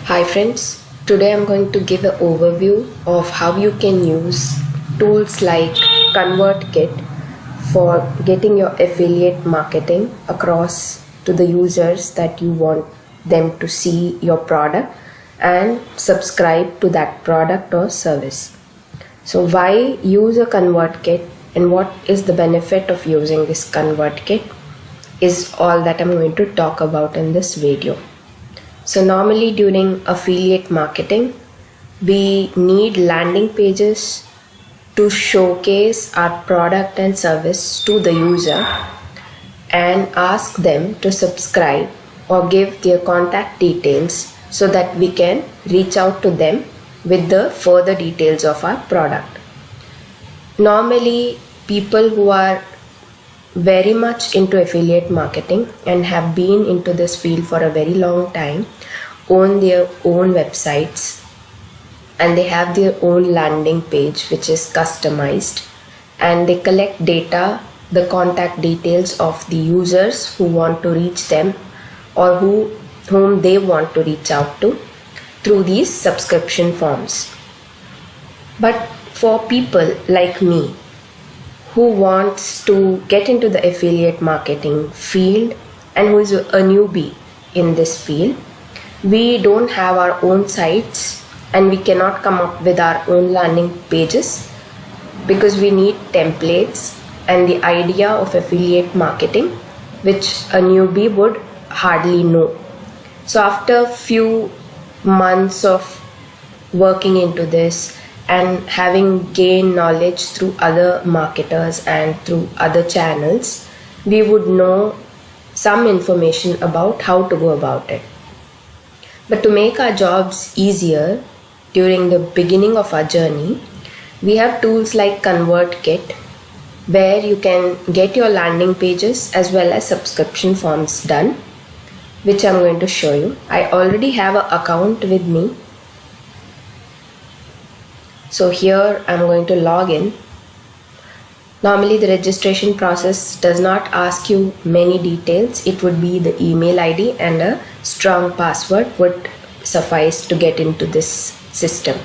Hi friends, today I'm going to give an overview of how you can use tools like ConvertKit for getting your affiliate marketing across to the users that you want them to see your product and subscribe to that product or service. So why use a ConvertKit and what is the benefit of using this ConvertKit is all that I'm going to talk about in this video. So normally during affiliate marketing, we need landing pages to showcase our product and service to the user and ask them to subscribe or give their contact details so that we can reach out to them with the further details of our product. Normally, people who are very much into affiliate marketing and have been into this field for a very long time own their own websites and they have their own landing page which is customized, and they collect data, the contact details of the users who want to reach them or whom they want to reach out to through these subscription forms. But for people like me who wants to get into the affiliate marketing field and who is a newbie in this field, we don't have our own sites and we cannot come up with our own landing pages because we need templates and the idea of affiliate marketing which a newbie would hardly know. So after few months of working into this and having gained knowledge through other marketers and through other channels, we would know some information about how to go about it. But to make our jobs easier during the beginning of our journey, we have tools like ConvertKit where you can get your landing pages as well as subscription forms done, which I'm going to show you. I already have an account with me. So here I'm going to log in. Normally the registration process does not ask you many details. It would be the email ID and a strong password would suffice to get into this system.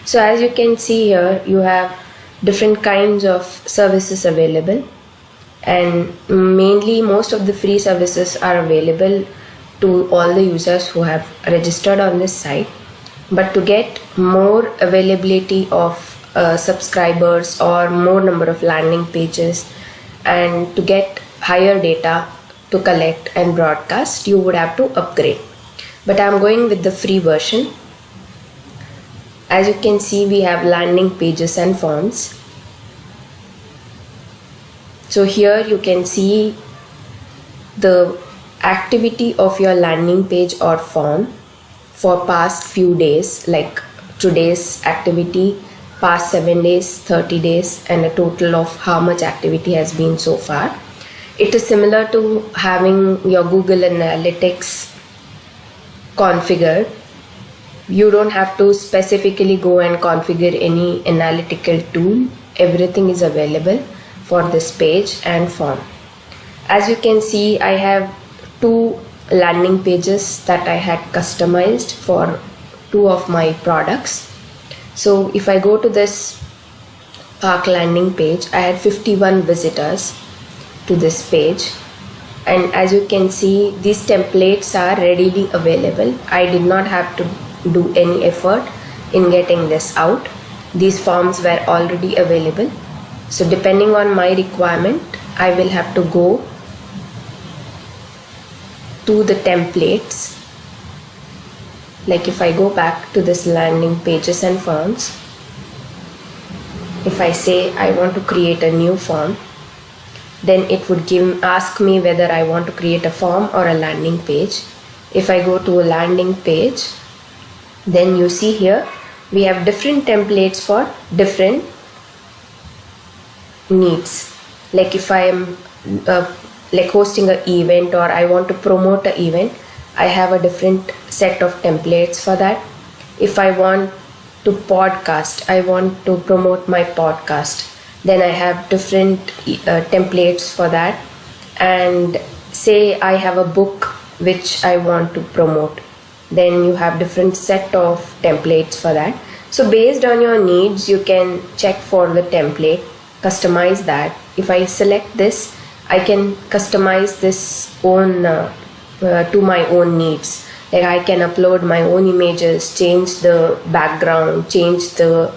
So as you can see here, you have different kinds of services available, and mainly most of the free services are available to all the users who have registered on this site. But to get more availability of subscribers or more number of landing pages and to get higher data to collect and broadcast, you would have to upgrade. But I'm going with the free version. As you can see, we have landing pages and forms. So here you can see the activity of your landing page or form for past few days, like today's activity, past 7 days, 30 days, and a total of how much activity has been so far. It is similar to having your Google Analytics configured. You don't have to specifically go and configure any analytical tool. Everything is available for this page and form. As you can see, I have 2 landing pages that I had customized for 2 of my products. So if I go to this park landing page, I had 51 visitors to this page, and as you can see, these templates are readily available. I did not have to do any effort in getting this out. These forms were already available. So depending on my requirement, I will have to go to the templates. Like if I go back to this landing pages and forms, if I say I want to create a new form, then it would ask me whether I want to create a form or a landing page. If I go to a landing page, then you see here we have different templates for different needs. Like if I am like hosting an event or I want to promote an event, I have a different set of templates for that. If I want to podcast, I want to promote my podcast, then I have different templates for that. And say I have a book which I want to promote, Then you have different set of templates for that. So based on your needs, you can check for the template, customize that. If I select this, I can customize this to my own needs. Like I can upload my own images, change the background, change the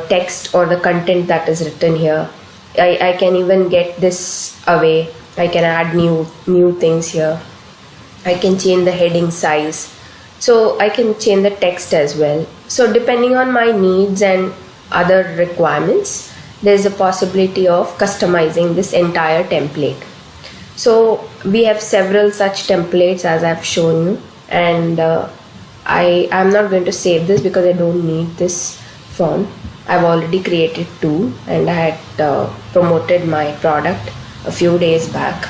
text or the content that is written here. I can even get this away. I can add new things here. I can change the heading size. So I can change the text as well. So depending on my needs and other requirements, there's a possibility of customizing this entire template. So we have several such templates as I've shown you, and I'm not going to save this because I don't need this form. I've already created two, and I had promoted my product a few days back.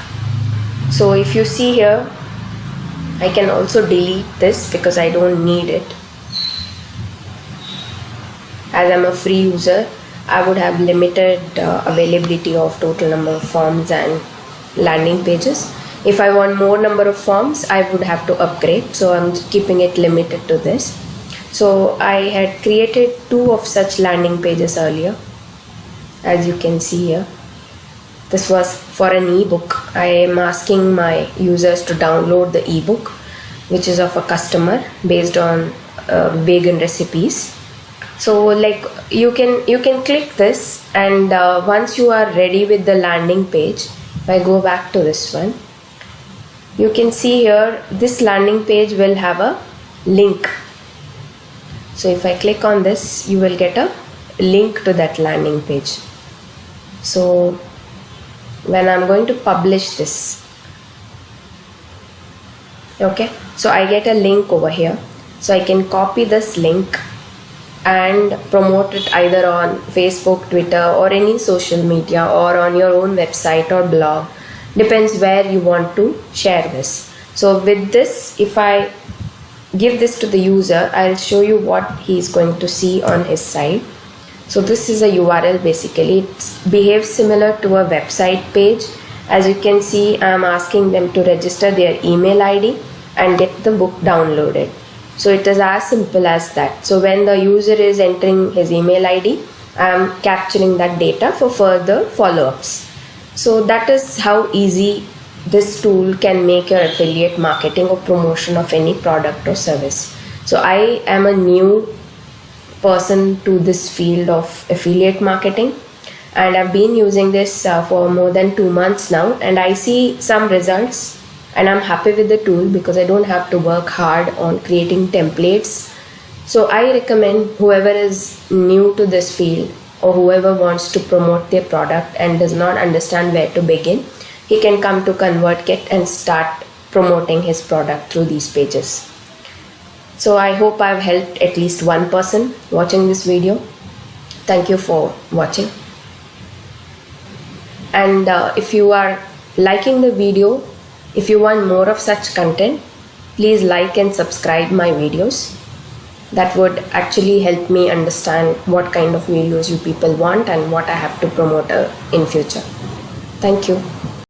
So if you see here, I can also delete this because I don't need it. As I'm a free user, I would have limited availability of total number of forms and landing pages. If I want more number of forms, I would have to upgrade. So I'm keeping it limited to this. So I had created 2 of such landing pages earlier, as you can see here. This was for an ebook. I am asking my users to download the ebook, which is of a customer based on vegan recipes. So like you can click this, and once you are ready with the landing page, if I go back to this one, you can see here this landing page will have a link. So if I click on this, you will get a link to that landing page. So when I'm going to publish this, okay, so I get a link over here. So I can copy this link and promote it either on Facebook, Twitter, or any social media, or on your own website or blog. Depends where you want to share this. So with this, if I give this to the user, I'll show you what he's going to see on his side. So this is a URL basically. It behaves similar to a website page. As you can see, I'm asking them to register their email ID and get the book downloaded. So it is as simple as that. So when the user is entering his email ID, I'm capturing that data for further follow-ups. So that is how easy this tool can make your affiliate marketing or promotion of any product or service. So I am a new person to this field of affiliate marketing, and I've been using this for more than 2 months now, and I see some results, and I'm happy with the tool because I don't have to work hard on creating templates. So I recommend whoever is new to this field or whoever wants to promote their product and does not understand where to begin, he can come to ConvertKit and start promoting his product through these pages. So I hope I've helped at least one person watching this video. Thank you for watching. And if you are liking the video, if you want more of such content, please like and subscribe my videos. That would actually help me understand what kind of videos you people want and what I have to promote in future. Thank you.